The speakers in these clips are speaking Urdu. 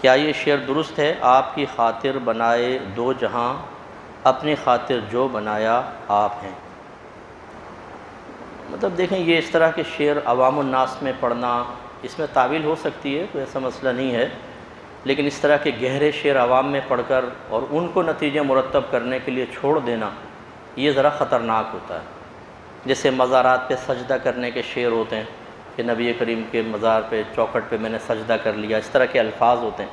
کیا یہ شعر درست ہے؟ آپ کی خاطر بنائے دو جہاں، اپنی خاطر جو بنایا آپ ہیں۔ مطلب دیکھیں، یہ اس طرح کے شعر عوام الناس میں پڑھنا، اس میں تعویل ہو سکتی ہے، کوئی ایسا مسئلہ نہیں ہے، لیکن اس طرح کے گہرے شعر عوام میں پڑھ کر اور ان کو نتیجے مرتب کرنے کے لیے چھوڑ دینا، یہ ذرا خطرناک ہوتا ہے۔ جیسے مزارات پہ سجدہ کرنے کے شعر ہوتے ہیں کہ نبی کریم کے مزار پہ چوکھٹ پہ میں نے سجدہ کر لیا، اس طرح کے الفاظ ہوتے ہیں۔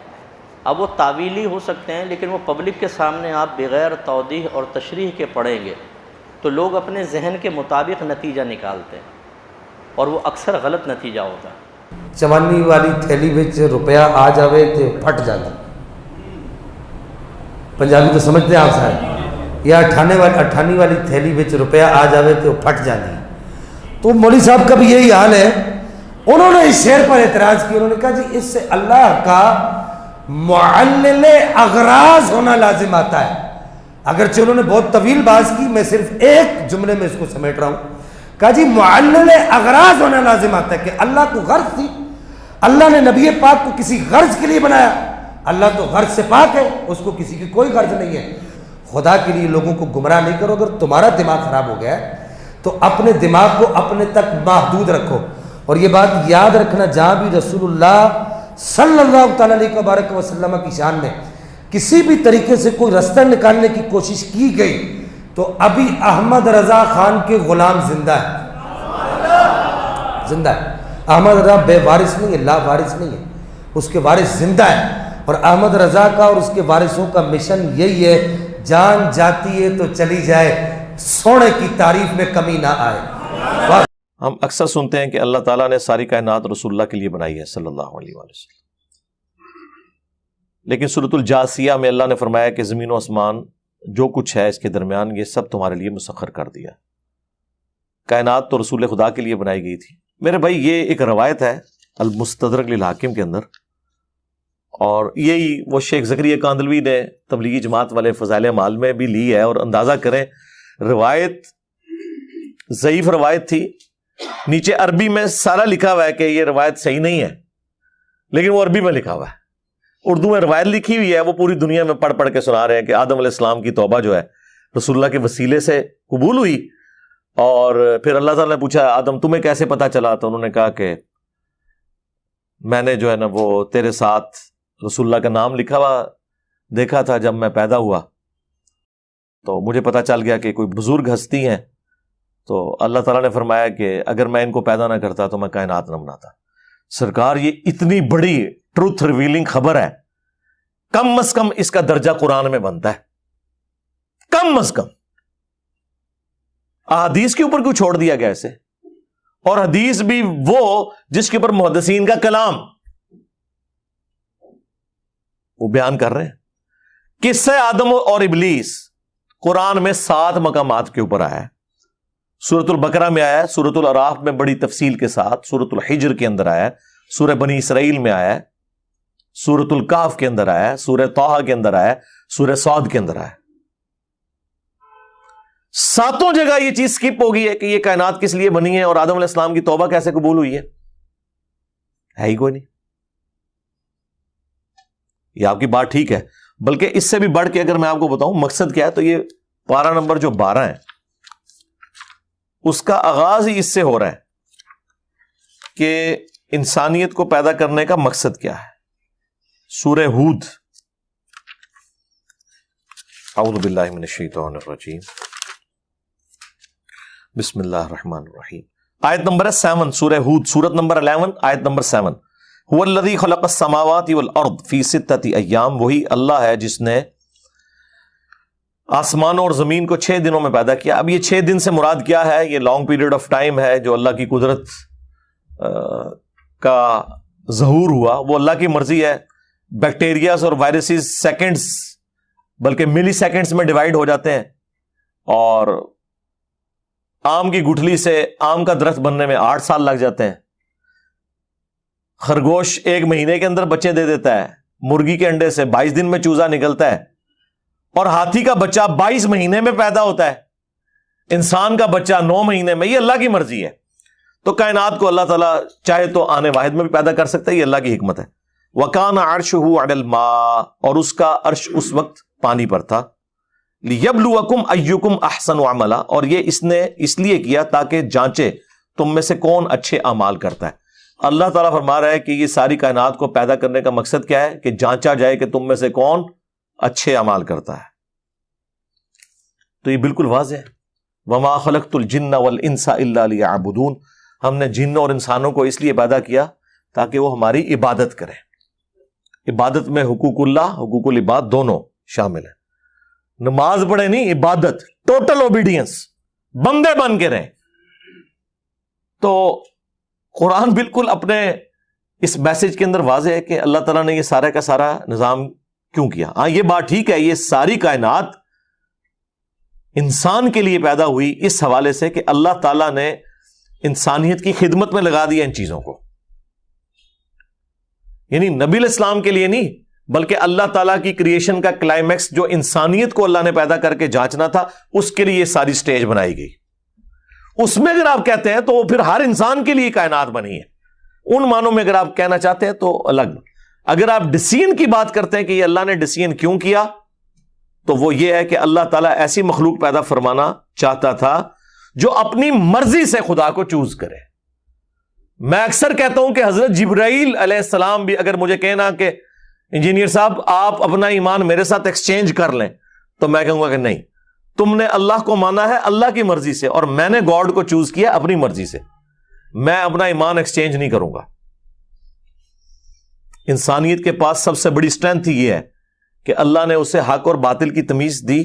اب وہ تعویلی ہو سکتے ہیں، لیکن وہ پبلک کے سامنے آپ بغیر توضیح اور تشریح کے پڑھیں گے تو لوگ اپنے ذہن کے مطابق نتیجہ نکالتے ہیں، اور وہ اکثر غلط نتیجہ ہوتا ہے۔ چوانی والی تھیلی وچ روپیہ آ جاوے تے پھٹ جاتا، پنجابی تو سمجھتے ہیں آپ سارے، یا اٹھانی والی تھیلی وچ روپیہ آ جاوے تے پھٹ جاتی۔ تو مولوی صاحب کا بھی یہی حال ہے۔ انہوں نے اس شعر پر اعتراض کیا، انہوں نے کہا جی اس سے اللہ کا معلل اغراض ہونا لازم آتا ہے۔ اگرچہ انہوں نے بہت طویل بحث کی، میں صرف ایک جملے میں اس کو سمیٹ رہا ہوں۔ کہا جی معلل اغراض ہونا لازم آتا ہے کہ اللہ کو غرض تھی، اللہ نے نبی پاک کو کسی غرض کے لیے بنایا، اللہ تو غرض سے پاک ہے، اس کو کسی کی کوئی غرض نہیں ہے۔ خدا کے لیے لوگوں کو گمراہ نہیں کرو۔ اگر تمہارا دماغ خراب ہو گیا ہے تو اپنے دماغ کو اپنے تک محدود رکھو۔ اور یہ بات یاد رکھنا، جہاں بھی رسول اللہ صلی اللہ تعالیٰ علیہ وسلم کی شان میں کسی بھی طریقے سے کوئی رستہ نکالنے کی کوشش کی گئی تو ابھی احمد رضا خان کے غلام زندہ ہے، زندہ ہے۔ احمد رضا بے وارث نہیں ہے، لا وارث نہیں ہے، اس کے وارث زندہ ہے۔ اور احمد رضا کا اور اس کے وارثوں کا مشن یہی ہے، جان جاتی ہے تو چلی جائے، سونے کی تعریف میں کمی نہ آئے۔ ہم اکثر سنتے ہیں کہ اللہ تعالیٰ نے ساری کائنات رسول اللہ کے لیے بنائی ہے صلی اللہ علیہ وآلہ وسلم، لیکن سورۃ الجاثیہ میں اللہ نے فرمایا کہ زمین و آسمان جو کچھ ہے اس کے درمیان یہ سب تمہارے لیے مسخر کر دیا۔ کائنات تو رسول خدا کے لیے بنائی گئی تھی۔ میرے بھائی یہ ایک روایت ہے المستدرک للحاکم کے اندر، اور یہی وہ شیخ زکریا کاندلوی نے تبلیغی جماعت والے فضائل اعمال میں بھی لی ہے۔ اور اندازہ کریں، روایت ضعیف روایت تھی، نیچے عربی میں سارا لکھا ہوا ہے کہ یہ روایت صحیح نہیں ہے، لیکن وہ عربی میں لکھا ہوا ہے۔ اردو میں روایت لکھی ہوئی ہے، وہ پوری دنیا میں پڑھ پڑھ کے سنا رہے ہیں کہ آدم علیہ السلام کی توبہ جو ہے رسول اللہ کے وسیلے سے قبول ہوئی۔ اور پھر اللہ تعالیٰ نے پوچھا آدم تمہیں کیسے پتا چلا؟ تو انہوں نے کہا کہ میں نے جو ہے نا وہ تیرے ساتھ رسول اللہ کا نام لکھا ہوا دیکھا تھا جب میں پیدا ہوا، تو مجھے پتا چل گیا کہ کوئی بزرگ ہستی ہیں۔ تو اللہ تعالیٰ نے فرمایا کہ اگر میں ان کو پیدا نہ کرتا تو میں کائنات نہ بناتا۔ سرکار یہ اتنی بڑی ٹروتھ ریویلنگ خبر ہے، کم از کم اس کا درجہ قرآن میں بنتا ہے، کم از کم۔ احادیث کے اوپر کیوں چھوڑ دیا گیا اسے؟ اور حدیث بھی وہ جس کے اوپر محدثین کا کلام وہ بیان کر رہے ہیں۔ قصہ آدم اور ابلیس قرآن میں 7 مقامات کے اوپر آیا ہے۔ سورۃ البقرہ میں آیا ہے، سورۃ الاعراف میں بڑی تفصیل کے ساتھ، سورۃ الحجر کے اندر آیا ہے، سورہ بنی اسرائیل میں آیا ہے، سورۃ الکہف کے اندر آیا ہے، سورہ طٰہٰ کے اندر آیا ہے، سورہ صاد کے اندر آیا ہے۔ 7 جگہ یہ چیز سکپ ہو گئی ہے کہ یہ کائنات کس لیے بنی ہے اور آدم علیہ السلام کی توبہ کیسے قبول ہوئی ہے ہی کوئی نہیں۔ یہ آپ کی بات ٹھیک ہے، بلکہ اس سے بھی بڑھ کے اگر میں آپ کو بتاؤں مقصد کیا ہے، تو یہ پارہ نمبر جو 12 ہے اس کا آغاز ہی اس سے ہو رہا ہے کہ انسانیت کو پیدا کرنے کا مقصد کیا ہے۔ سورہ ہود، اعوذ باللہ من الشیطان الرجیم، بسم اللہ الرحمن الرحیم، آیت نمبر 7، سورہ ہود، سورت نمبر 11، آیت نمبر 7۔ هو الذی خلق السماوات والارض فی 6 ایام، وہی اللہ ہے جس نے آسمانوں اور زمین کو 6 دنوں میں پیدا کیا۔ اب یہ 6 دن سے مراد کیا ہے؟ یہ لانگ پیریڈ آف ٹائم ہے جو اللہ کی قدرت کا ظہور ہوا، وہ اللہ کی مرضی ہے۔ بیکٹیریاز اور وائرسز سیکنڈز بلکہ ملی سیکنڈز میں ڈیوائیڈ ہو جاتے ہیں، اور آم کی گٹھلی سے آم کا درخت بننے میں 8 سال لگ جاتے ہیں۔ خرگوش 1 مہینے کے اندر بچے دے دیتا ہے، مرغی کے انڈے سے 22 دن میں چوزا نکلتا ہے، اور ہاتھی کا بچہ 22 مہینے میں پیدا ہوتا ہے، انسان کا بچہ 9 مہینے میں۔ یہ اللہ کی مرضی ہے۔ تو کائنات کو اللہ تعالیٰ چاہے تو آنے واحد میں بھی پیدا کر سکتا ہے، یہ اللہ کی حکمت ہے۔ وَكَانَ عَرْشُهُ عَلَى الْمَاءِ، اور اس کا عرش اس وقت پانی پر تھا. لِيَبْلُوَكُمْ أَيُّكُمْ أَحْسَنُ عَمَلًا، اور یہ اس نے اس لیے کیا تاکہ جانچے تم میں سے کون اچھے اعمال کرتا ہے. اللہ تعالیٰ فرما رہا ہے کہ یہ ساری کائنات کو پیدا کرنے کا مقصد کیا ہے؟ کہ جانچا جائے کہ تم میں سے کون اچھے اعمال کرتا ہے. تو یہ بالکل واضح ہے. وَمَا خَلَقْتُ الْجِنَّ وَالْإِنسَ إِلَّا لِيَعْبُدُونَ، ہم نے جنوں اور انسانوں کو اس لیے پیدا کیا تاکہ وہ ہماری عبادت کریں. عبادت میں حقوق اللہ، حقوق العباد دونوں شامل ہیں. نماز پڑھے نہیں، عبادت، ٹوٹل اوبیڈینس، بندے بن کے رہیں. تو قرآن بالکل اپنے اس میسج کے اندر واضح ہے کہ اللہ تعالیٰ نے یہ سارا کا سارا نظام کیوں کیا. ہاں یہ بات ٹھیک ہے، یہ ساری کائنات انسان کے لیے پیدا ہوئی اس حوالے سے کہ اللہ تعالیٰ نے انسانیت کی خدمت میں لگا دیا ان چیزوں کو. یعنی نبی علیہ السلام کے لیے نہیں، بلکہ اللہ تعالیٰ کی کریشن کا کلائمیکس جو انسانیت کو اللہ نے پیدا کر کے جانچنا تھا، اس کے لیے یہ ساری سٹیج بنائی گئی. اس میں اگر آپ کہتے ہیں تو وہ پھر ہر انسان کے لیے کائنات بنی ہے. ان معنوں میں اگر آپ کہنا چاہتے ہیں تو الگ. اگر آپ ڈسیزن کی بات کرتے ہیں کہ یہ اللہ نے ڈسیزن کیوں کیا، تو وہ یہ ہے کہ اللہ تعالیٰ ایسی مخلوق پیدا فرمانا چاہتا تھا جو اپنی مرضی سے خدا کو چوز کرے. میں اکثر کہتا ہوں کہ حضرت جبرائیل علیہ السلام بھی اگر مجھے کہنا کہ انجینئر صاحب آپ اپنا ایمان میرے ساتھ ایکسچینج کر لیں، تو میں کہوں گا کہ نہیں، تم نے اللہ کو مانا ہے اللہ کی مرضی سے، اور میں نے گاڈ کو چوز کیا اپنی مرضی سے. میں اپنا ایمان ایکسچینج نہیں کروں گا. انسانیت کے پاس سب سے بڑی اسٹرینتھ یہ ہے کہ اللہ نے اسے حق اور باطل کی تمیز دی.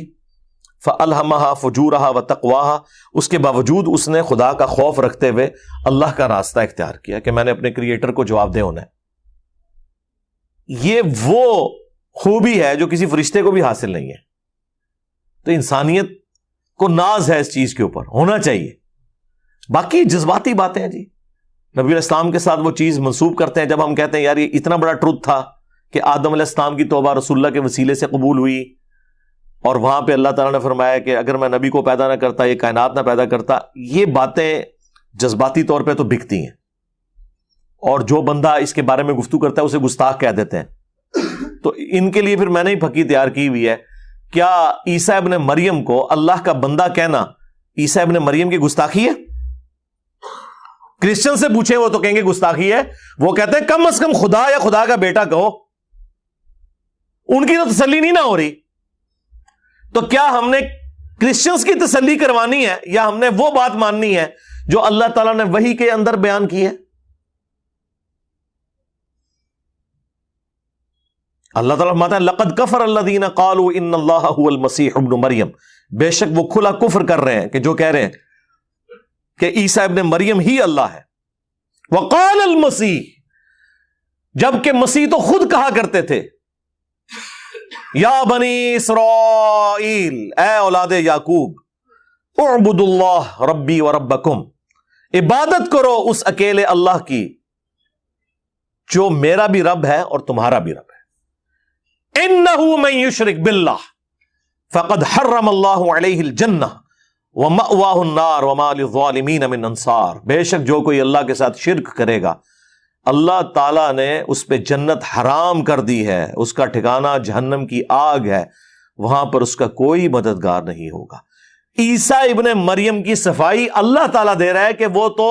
فَأَلْهَمَهَا فُجُورَهَا وَتَقْوَاهَا، اس کے باوجود اس نے خدا کا خوف رکھتے ہوئے اللہ کا راستہ اختیار کیا کہ میں نے اپنے کریٹر کو جواب دے ہونا ہے. یہ وہ خوبی ہے جو کسی فرشتے کو بھی حاصل نہیں ہے. تو انسانیت کو ناز ہے اس چیز کے اوپر، ہونا چاہیے. باقی جذباتی باتیں ہیں جی. نبی علیہ السلام کے ساتھ وہ چیز منسوب کرتے ہیں. جب ہم کہتے ہیں یار یہ اتنا بڑا ٹروتھ تھا کہ آدم علیہ السلام کی توبہ رسول اللہ کے وسیلے سے قبول ہوئی، اور وہاں پہ اللہ تعالیٰ نے فرمایا کہ اگر میں نبی کو پیدا نہ کرتا، یہ کائنات نہ پیدا کرتا. یہ باتیں جذباتی طور پہ تو بکتی ہیں، اور جو بندہ اس کے بارے میں گفتگو کرتا ہے اسے گستاخ کہہ دیتے ہیں. تو ان کے لیے پھر میں نے ہی پھکی تیار کی ہوئی ہے. کیا عیسیٰ ابن مریم کو اللہ کا بندہ کہنا عیسیٰ ابن مریم کی گستاخی ہے؟ کرسچن سے پوچھیں وہ تو کہیں گے گستاخی ہے. وہ کہتے ہیں کم از کم خدا یا خدا کا بیٹا کہو. ان کی تو تسلی نہیں نہ ہو رہی. تو کیا ہم نے کرسچنز کی تسلی کروانی ہے یا ہم نے وہ بات ماننی ہے جو اللہ تعالیٰ نے وحی کے اندر بیان کی ہے؟ اللہ تعالیٰ فرماتا ہے لقد کفر الذین قالوا ان اللہ هو المسیح ابن مریم، بے شک وہ کھلا کفر کر رہے ہیں کہ جو کہہ رہے ہیں کہ عیسیٰ ابن مریم ہی اللہ ہے. وقال المسیح، جبکہ مسیح تو خود کہا کرتے تھے یا بنی اسرائیل، اے اولاد یعقوب، اعبدوا اللہ ربی و ربکم، عبادت کرو اس اکیلے اللہ کی جو میرا بھی رب ہے اور تمہارا بھی رب ہے. انہ من یشرک باللہ فقد حرم اللہ علیہ الجنہ ومأواہ النار وما للظالمین من انصار، بے شک جو کوئی اللہ کے ساتھ شرک کرے گا اللہ تعالیٰ نے اس پہ جنت حرام کر دی ہے، اس کا ٹھکانہ جہنم کی آگ ہے، وہاں پر اس کا کوئی مددگار نہیں ہوگا. عیسیٰ ابن مریم کی صفائی اللہ تعالیٰ دے رہا ہے کہ وہ تو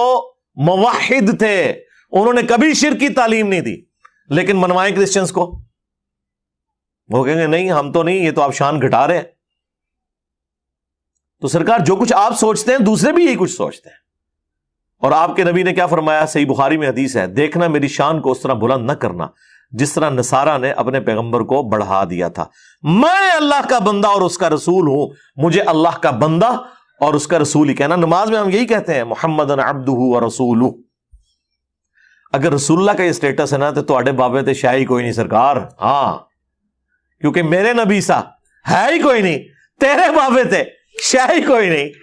موحد تھے، انہوں نے کبھی شرک کی تعلیم نہیں دی. لیکن منوائیں کرسچنز کو، وہ کہیں گے نہیں ہم تو نہیں، یہ تو آپ شان گھٹا رہے ہیں. تو سرکار جو کچھ آپ سوچتے ہیں دوسرے بھی یہی کچھ سوچتے ہیں. اور آپ کے نبی نے کیا فرمایا؟ صحیح بخاری میں حدیث ہے، دیکھنا میری شان کو اس طرح بلند نہ کرنا جس طرح نصارہ نے اپنے پیغمبر کو بڑھا دیا تھا. میں اللہ کا بندہ اور اس کا رسول ہوں، مجھے اللہ کا بندہ اور اس کا رسول ہی کہنا. نماز میں ہم یہی کہتے ہیں محمدن عبدہ ورسولہ. اگر رسول اللہ کا یہ سٹیٹس ہے نا تو تواڈے بابے تے شاہی کوئی نہیں سرکار. ہاں، کیونکہ میرے نبی سا ہے ہی کوئی نہیں، تیرے بابے تے شاہی کوئی نہیں.